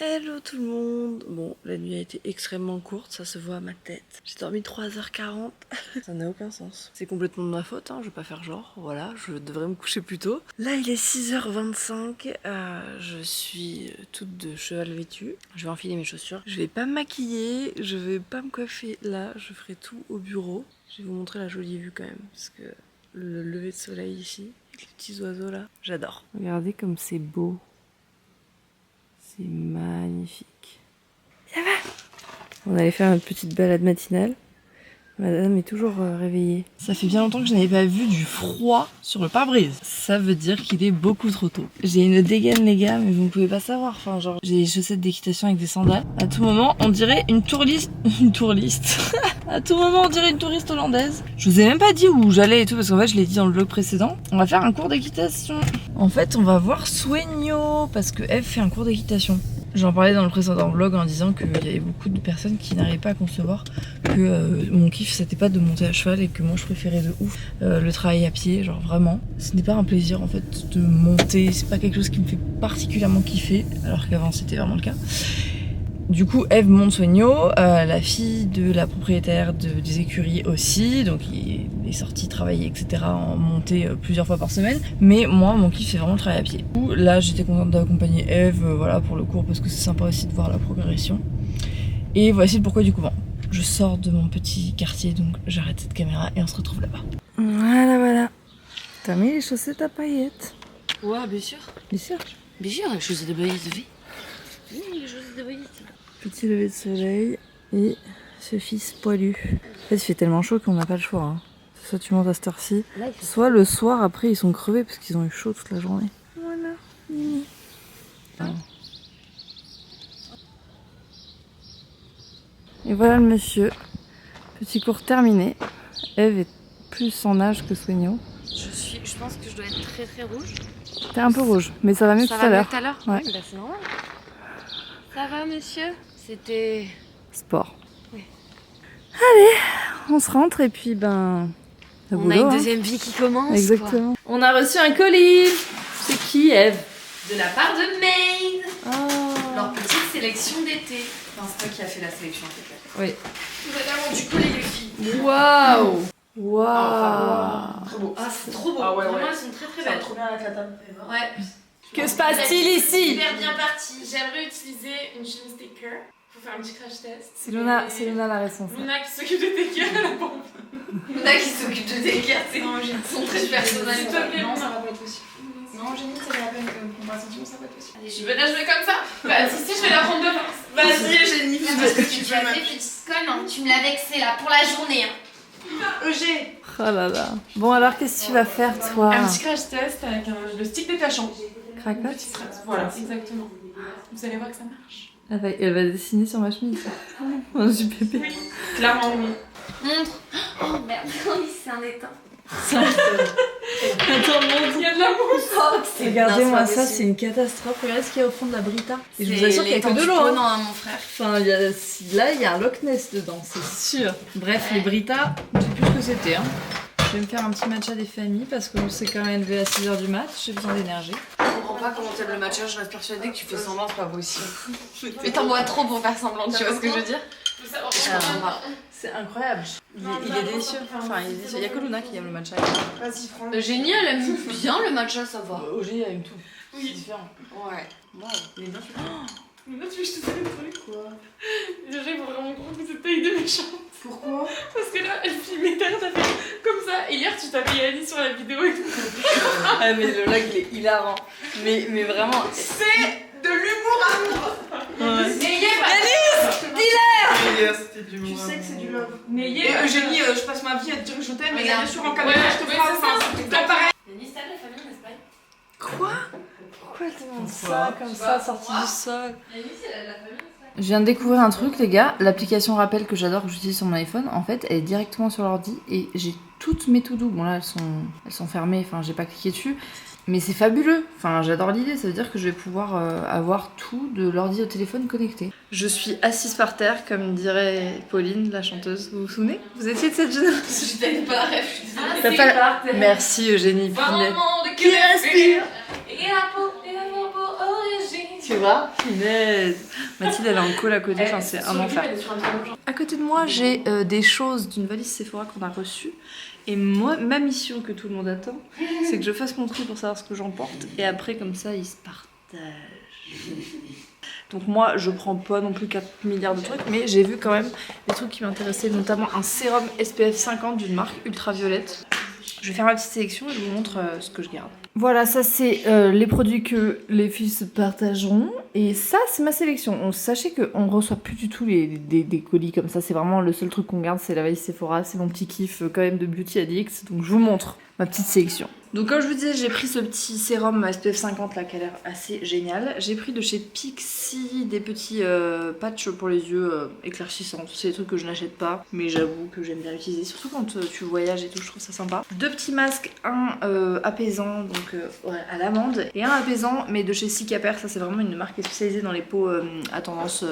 Hello tout le monde. Bon, la nuit a été extrêmement courte, ça se voit à ma tête. J'ai dormi 3h40, ça n'a aucun sens. C'est complètement de ma faute, hein, je vais pas faire genre, voilà, je devrais me coucher plus tôt. Là il est 6h25, je suis toute de cheval vêtue. Je vais enfiler mes chaussures. Je vais pas me maquiller, je vais pas me coiffer là, je ferai tout au bureau. Je vais vous montrer la jolie vue quand même, parce que le lever de soleil ici, avec les petits oiseaux là, j'adore. Regardez comme c'est beau. C'est magnifique. Ça va? On allait faire une petite balade matinale. Madame est toujours réveillée. Ça fait bien longtemps que je n'avais pas vu du froid sur le pare-brise. Ça veut dire qu'il est beaucoup trop tôt. J'ai une dégaine les gars, mais vous ne pouvez pas savoir. Enfin genre, j'ai des chaussettes d'équitation avec des sandales. À tout moment, on dirait une touriste. Une touriste. À tout moment, on dirait une touriste hollandaise. Je vous ai même pas dit où j'allais et tout, parce qu'en fait, je l'ai dit dans le vlog précédent. On va faire un cours d'équitation. En fait, on va voir Sueño, parce que Eve fait un cours d'équitation. J'en parlais dans le précédent vlog en disant qu'il y avait beaucoup de personnes qui n'arrivaient pas à concevoir que mon kiff c'était pas de monter à cheval et que moi je préférais de ouf le travail à pied, genre vraiment. Ce n'est pas un plaisir en fait de monter, c'est pas quelque chose qui me fait particulièrement kiffer, alors qu'avant c'était vraiment le cas. Du coup, Eve monte Sueño, la fille de la propriétaire des écuries aussi, donc il est sorti travailler, etc. en montée plusieurs fois par semaine. Mais moi, mon kiff, c'est vraiment le travail à pied. Du coup, là, j'étais contente d'accompagner Eve voilà, pour le cours, parce que c'est sympa aussi de voir la progression. Et voici le pourquoi du couvent. Je sors de mon petit quartier, donc j'arrête cette caméra et on se retrouve là-bas. Voilà. T'as mis les chaussettes à paillettes? Ouais, bien sûr. Bien sûr. Bien sûr, les chaussettes de paillettes, oui. Oui, les chaussettes de paillettes. Petit lever de soleil et ce fils poilu. En fait, il fait tellement chaud qu'on n'a pas le choix. Hein. Soit tu montes à cette heure-ci, soit le soir après ils sont crevés parce qu'ils ont eu chaud toute la journée. Voilà, Mimi. Et voilà le monsieur. Petit cours terminé. Eve est plus en âge que Sueño. Je pense que je dois être très très rouge. T'es un peu rouge, mais ça va mieux tout à l'heure. Ouais. Oui, bah c'est normal. Ça va, monsieur? C'était... Sport. Oui. Allez, on se rentre et puis ben... On a une deuxième vie qui commence. Exactement. Quoi. On a reçu un colis. C'est qui, Eve? De la part de Maine. Oh. Leur petite sélection d'été. Enfin, c'est toi qui as fait la sélection en fait. Oui. Vous avez rendu colis les filles. Waouh. Waouh. Trop beau. Ah, c'est trop beau. Ah ouais, Vraiment, ouais. elles sont très très belles. trop bien avec la table. Ouais. Que se passe-t-il ici? Super bien parti. J'aimerais utiliser une chaîne sticker pour faire un petit crash test. C'est Luna la responsable. Luna qui s'occupe de tes cœurs à la pompe. Luna qui s'occupe de tes cartes. Sont très personnelles. S'il te plaît, Non, Luna. ça va pas être possible. Non, Jenny, ça va la peine qu'on passe un ça va pas être possible. Tu veux la jouer comme ça? Bah, si, je vais la prendre de force. Vas-y, Eugénie. Parce que tu as fait petite conne, tu me l'as vexé là pour la journée. Eugé. Oh là là. Bon alors qu'est-ce que tu vas faire toi? Un petit crash test avec le stick détachant. Cracotte? Petit crash. Voilà, exactement. Vous allez voir que ça marche. Elle va dessiner sur ma chemise. Oh, je suis pépé. Oui, clairement oui. Montre. Oh merde, oui, c'est un éteint. Attends, Il y a de la mousse. regardez-moi ça, c'est une catastrophe. Regardez ce qu'il y a au fond de la Brita. Et je vous assure qu'il y a que de l'eau. Non, hein, mon frère. Enfin, là, il y a un Loch Ness dedans, c'est sûr. Bref, les Brita, je sais plus ce que c'était. Hein. Je vais me faire un petit matcha des familles parce que c'est quand même élevé à 6h du mat. J'ai besoin d'énergie. Je comprends pas comment t'aimes le matcha, je reste persuadée que tu fais semblant, c'est pas possible. Mais t'en bois trop pour faire semblant, tu vois ce que je veux dire? C'est incroyable. Il est délicieux. Enfin, il est délicieux. Il y a que Luna qui aime le matcha. Vas-y, prends. Eugénie, elle aime bien le matcha, ça va. Ogé aime tout. Oui. C'est différent. Ouais. Il est bien sûr. Luna, tu veux que je te fasse un truc? Quoi? Eugé, il faut vraiment qu'on fasse cette taille de méchante. Pourquoi? Parce que là, elle filmait terre, t'as fait comme ça. Et hier, tu t'avais Yannis sur la vidéo et tout. Ah, mais le lag, il est hilarant. Mais vraiment. C'est de l'humour amour. Ouais. C'était de l'humour. Tu sais que c'est du love. Et Eugénie, je passe ma vie à te dire que je t'aime, mais Regarde. bien sûr en caméra, je te frappe. C'est tout le temps pareil. Yannis, t'as de la famille en Espagne? Quoi? Pourquoi elle demande ça comme ça, sorti du sol? Yannis, elle a de la famille en Espagne. Je viens de découvrir un truc, les gars. L'application Rappel que j'adore, que j'utilise sur mon iPhone, en fait, elle est directement sur l'ordi et j'ai toutes mes to-do. Bon, là, elles sont fermées, enfin, j'ai pas cliqué dessus. Mais c'est fabuleux. Enfin, j'adore l'idée. Ça veut dire que je vais pouvoir avoir tout de l'ordi au téléphone connecté. Je suis assise par terre, comme dirait Pauline, la chanteuse. Vous vous souvenez? Vous étiez de cette génération? Je t'aime pas la rêve, je suis désolée. T'as pas la... Merci Eugénie Pinette. Vraiment de Qui respire. Et la peau pour origine. Tu vois, punaise. Mathilde, elle est en call à côté, enfin, c'est un enfer. À côté de moi, j'ai des choses d'une valise Sephora qu'on a reçue. Et moi, ma mission que tout le monde attend, c'est que je fasse mon tri pour savoir ce que j'emporte. Et après, comme ça, ils se partagent. Donc moi, je prends pas non plus 4 milliards de trucs, mais j'ai vu quand même des trucs qui m'intéressaient, notamment un sérum SPF 50 d'une marque ultraviolette. Je vais faire ma petite sélection et je vous montre ce que je garde. Voilà, ça c'est les produits que les filles se partageront. Et ça, c'est ma sélection. Sachez qu'on reçoit plus du tout des colis comme ça. C'est vraiment le seul truc qu'on garde, c'est la valise Sephora. C'est mon petit kiff quand même de Beauty Addict. Donc je vous montre ma petite sélection. Donc comme je vous disais, j'ai pris ce petit sérum SPF 50 là qui a l'air assez génial. J'ai pris de chez Pixi des petits patchs pour les yeux éclaircissants. C'est des trucs que je n'achète pas, mais j'avoue que j'aime bien utiliser. Surtout quand tu voyages et tout, je trouve ça sympa. 2 petits masques, un apaisant donc ouais, à l'amande et un apaisant mais de chez Cicaper. Ça c'est vraiment une marque spécialisée dans les peaux à tendance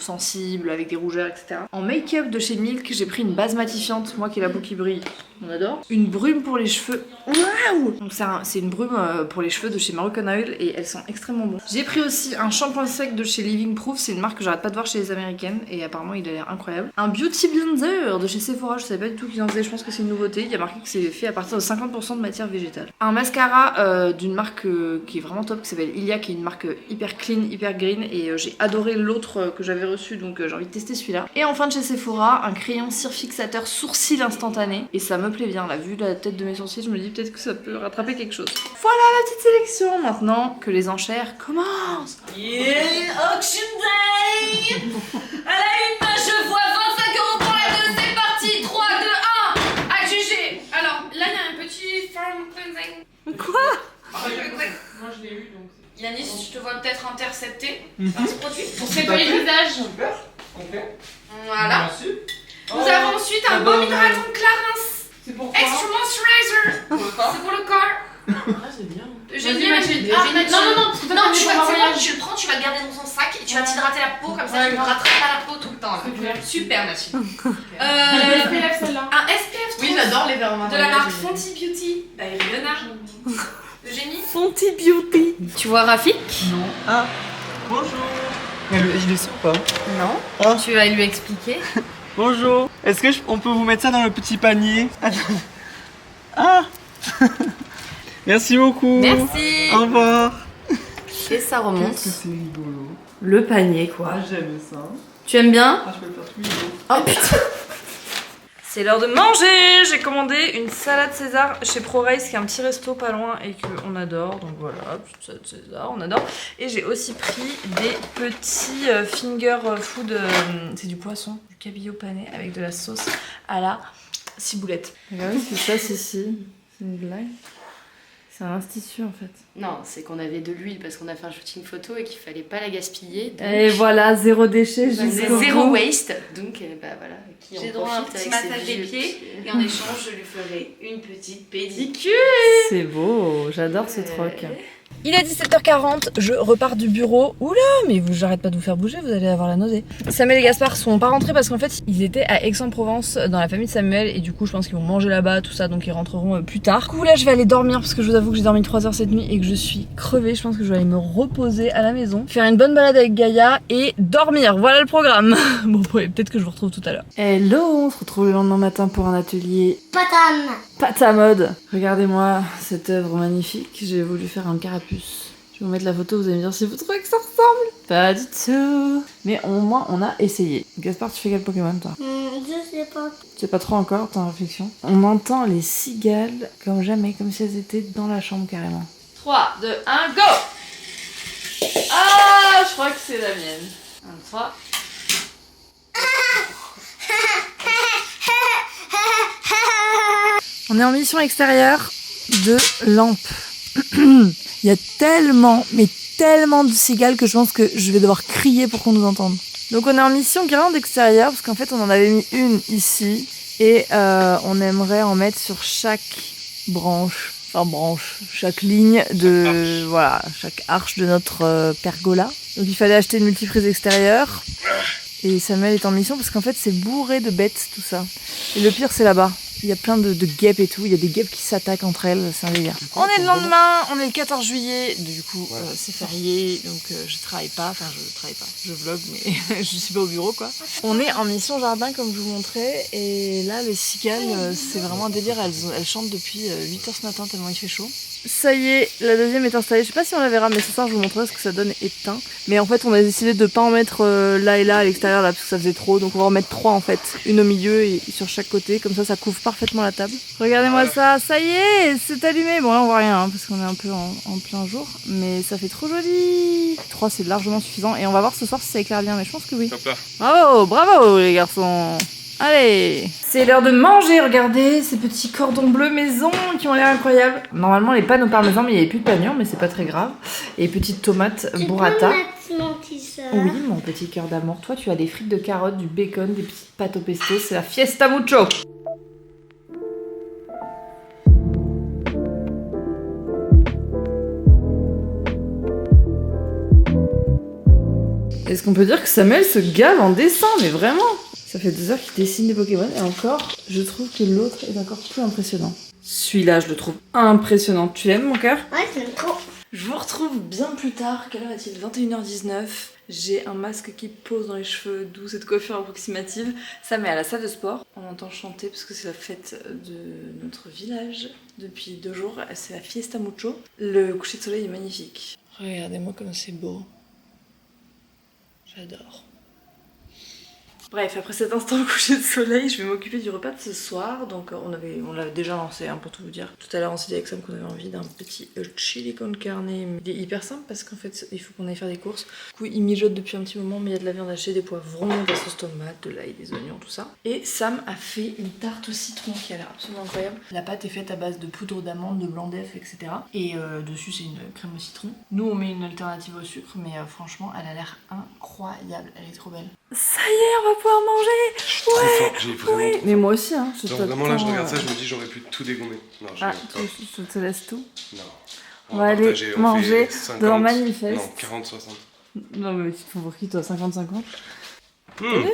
sensible avec des rougeurs etc. En make-up de chez Milk, j'ai pris une base matifiante, moi qui ai la peau qui brille, on adore. Une brume pour les cheveux. Waouh! Donc c'est une brume pour les cheveux de chez Moroccan Oil et elles sont extrêmement bonnes. J'ai pris aussi un shampoing sec de chez Living Proof, c'est une marque que j'arrête pas de voir chez les américaines et apparemment il a l'air incroyable. Un beauty blender de chez Sephora, je savais pas du tout qu'ils en faisaient, je pense que c'est une nouveauté. Il y a marqué que c'est fait à partir de 50% de matière végétale. Un mascara d'une marque qui est vraiment top qui s'appelle Ilia, qui est une marque hyper clean, hyper green et j'ai adoré l'autre que j'avais reçu donc j'ai envie de tester celui-là. Et enfin de chez Sephora, un crayon cire fixateur sourcil instantané et ça me plaît bien là, vu la tête de mes sourcils, je me dis peut-être que ça peut rattraper quelque chose. Voilà la petite sélection, maintenant que les enchères commencent. Yeah, auction day. À la une, je vois 25 € pour la 2, c'est parti. 3, 2, 1, à juger. Alors, là, il y a un petit farm cleansing. Quoi? Moi je l'ai eu donc. Yanis, je te vois peut-être intercepté par ce produit. Pour nettoyer le visage. Super, complet. Voilà. Merci. Nous avons ensuite un baume hydratant Clarins C'est pourquoi? Extra Moisturizer. Pour le corps. C'est pour le corps. Ah, c'est bien. J'aime Vas-y, bien Mathilde. Ah, Non, parce que non, toi, tu tu vas vas c'est voir bon, tu le prends, tu vas le garder dans ton sac et tu vas Ouais. t'hydrater la peau comme ça, Ouais, tu ne ouais. rateras pas la peau tout le temps. C'est clair. Super, Mathilde. SPF celle-là. Un SPF 30 Oui, j'adore les verres marins. de la marque Fenty Beauty by Rihanna. Eugénie. Fenty Beauty. Tu vois Rafik? Non. Ah, bonjour. Il est sous ou pas? Non. Ah. Tu vas lui expliquer. Bonjour. Est-ce que on peut vous mettre ça dans le petit panier? Ah. Merci beaucoup. Merci. Au revoir. Et ça remonte. Qu'est-ce que c'est rigolo. Le panier, quoi. Ah, j'aime ça. Tu aimes bien? Ah, je peux le faire tous les jours. Oh putain. C'est l'heure de manger. J'ai commandé une salade César chez ProRace qui est un petit resto pas loin et qu'on adore. Donc voilà, petite salade César, on adore. Et j'ai aussi pris des petits finger food, c'est du poisson, du cabillaud pané avec de la sauce à la ciboulette. Regardez ce qui se passe ici. C'est une blague. C'est un institut en fait. Non, c'est qu'on avait de l'huile parce qu'on a fait un shooting photo et qu'il fallait pas la gaspiller. Donc... Et voilà, zéro déchet C'est jusqu'au zéro bout. waste. Donc bah voilà. Qui J'ai en droit à un profite petit avec ses massage des vieux pieds pieds. et en échange, je lui ferai une petite pédicure. C'est beau, j'adore ce troc. Il est 17h40, je repars du bureau. Oula, mais j'arrête pas de vous faire bouger, vous allez avoir la nausée. Samuel et Gaspard sont pas rentrés parce qu'en fait ils étaient à Aix-en-Provence dans la famille de Samuel et du coup je pense qu'ils vont manger là-bas, tout ça, donc ils rentreront plus tard. Du coup là je vais aller dormir parce que je vous avoue que j'ai dormi 3 heures cette nuit et que je suis crevée. Je pense que je vais aller me reposer à la maison, faire une bonne balade avec Gaïa et dormir. Voilà le programme. Bon, peut-être que je vous retrouve tout à l'heure. Hello, on se retrouve le lendemain matin pour un atelier Patane. pâte à mode. Regardez-moi cette œuvre magnifique. J'ai voulu faire un carapuce. Je vais vous mettre la photo, vous allez me dire si vous trouvez que ça ressemble. Pas du tout. Mais au moins on a essayé. Gaspard, tu fais quel Pokémon toi? Je sais pas. Tu sais pas trop encore, t'es en réflexion. On entend les cigales comme jamais, comme si elles étaient dans la chambre carrément. 3, 2, 1, go! Ah, je crois que c'est la mienne. 1, 3. On est en mission extérieure de lampes. Il y a tellement, mais tellement de cigales que je pense que je vais devoir crier pour qu'on nous entende. Donc on est en mission guirlande extérieure parce qu'en fait on en avait mis une ici et on aimerait en mettre sur chaque chaque ligne de, voilà, chaque arche de notre pergola. Donc il fallait acheter une multiprise extérieure et Samuel est en mission parce qu'en fait c'est bourré de bêtes tout ça. Et le pire c'est là-bas. Il y a plein de guêpes et tout. Il y a des guêpes qui s'attaquent entre elles. C'est un délire. On est le lendemain, on est le 14 juillet. Du coup, c'est férié. Donc, je travaille pas. Enfin, je travaille pas. Je vlog, mais je suis pas au bureau, quoi. On est en mission jardin, comme je vous montrais. Et là, les cicales, c'est vraiment un délire. Elles chantent depuis 8h ce matin, tellement il fait chaud. Ça y est, la deuxième est installée. Je sais pas si on la verra, mais ce soir je vous montrerai ce que ça donne éteint. Mais en fait, on a décidé de pas en mettre là et là à l'extérieur, là, parce que ça faisait trop. Donc on va en mettre 3 en fait, une au milieu et sur chaque côté. Comme ça couvre parfaitement la table. Regardez-moi ça, ça y est, c'est allumé. Bon là on voit rien, hein, parce qu'on est un peu en plein jour. Mais ça fait trop joli. 3 c'est largement suffisant. Et on va voir ce soir si ça éclaire bien, mais je pense que oui. Bravo, bravo les garçons. Allez, c'est l'heure de manger, regardez ces petits cordons bleus maison qui ont l'air incroyables. Normalement les pannes au parmesan, mais il n'y avait plus de panure, mais c'est pas très grave. Et petites tomates burrata. Oui, mon petit cœur d'amour. Toi tu as des frites de carottes, du bacon, des petites pâtes au pesto, c'est la fiesta mucho. Est-ce qu'on peut dire que Samuel se gave en dessin, mais vraiment? Ça fait 2 heures qu'il dessine des Pokémon et encore, je trouve que l'autre est encore plus impressionnant. Celui-là, je le trouve impressionnant. Tu l'aimes, mon cœur? Ouais, j'aime trop. Je vous retrouve bien plus tard. Quelle heure est-il? 21h19. J'ai un masque qui pose dans les cheveux, d'où cette coiffure approximative. Ça met à la salle de sport. On entend chanter parce que c'est la fête de notre village depuis 2 jours. C'est la Fiesta Mucho. Le coucher de soleil est magnifique. Regardez-moi comme c'est beau. J'adore. Bref, après cet instant coucher de soleil, je vais m'occuper du repas de ce soir. Donc on l'avait déjà lancé, hein, pour tout vous dire. Tout à l'heure on s'est dit avec Sam qu'on avait envie d'un petit chili con carne. Il est hyper simple parce qu'en fait il faut qu'on aille faire des courses. Du coup il mijote depuis un petit moment, mais il y a de la viande hachée, des poivrons, de la sauce tomate, de l'ail, des oignons, tout ça. Et Sam a fait une tarte au citron qui a l'air absolument incroyable. La pâte est faite à base de poudre d'amande, de blanc d'œuf, etc. Et dessus c'est une crème au citron. Nous on met une alternative au sucre, mais franchement elle a l'air incroyable, elle est trop belle. Ça y est, on va pouvoir manger. Ouais, j'ai vraiment trop. Mais moi aussi, hein. Genre vraiment là, je regarde ça, je me dis j'aurais pu tout dégommer. Non, je tu te laisses tout. Non. On va aller manger dans Manifeste. Non, 40-60. Non mais tu te fais pour qui toi, 50-50?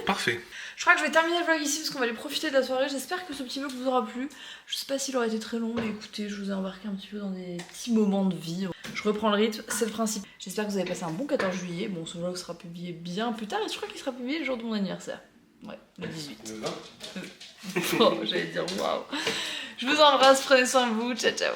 Parfait. Je crois que je vais terminer le vlog ici parce qu'on va aller profiter de la soirée. J'espère que ce petit vlog vous aura plu. Je sais pas s'il aurait été très long, mais écoutez, je vous ai embarqué un petit peu dans des petits moments de vie. Je reprends le rythme, c'est le principe. J'espère que vous avez passé un bon 14 juillet. Bon, ce vlog sera publié bien plus tard et je crois qu'il sera publié le jour de mon anniversaire. Ouais, le 18. Le 20. Oh, j'allais dire waouh. Je vous embrasse, prenez soin de vous, ciao ciao.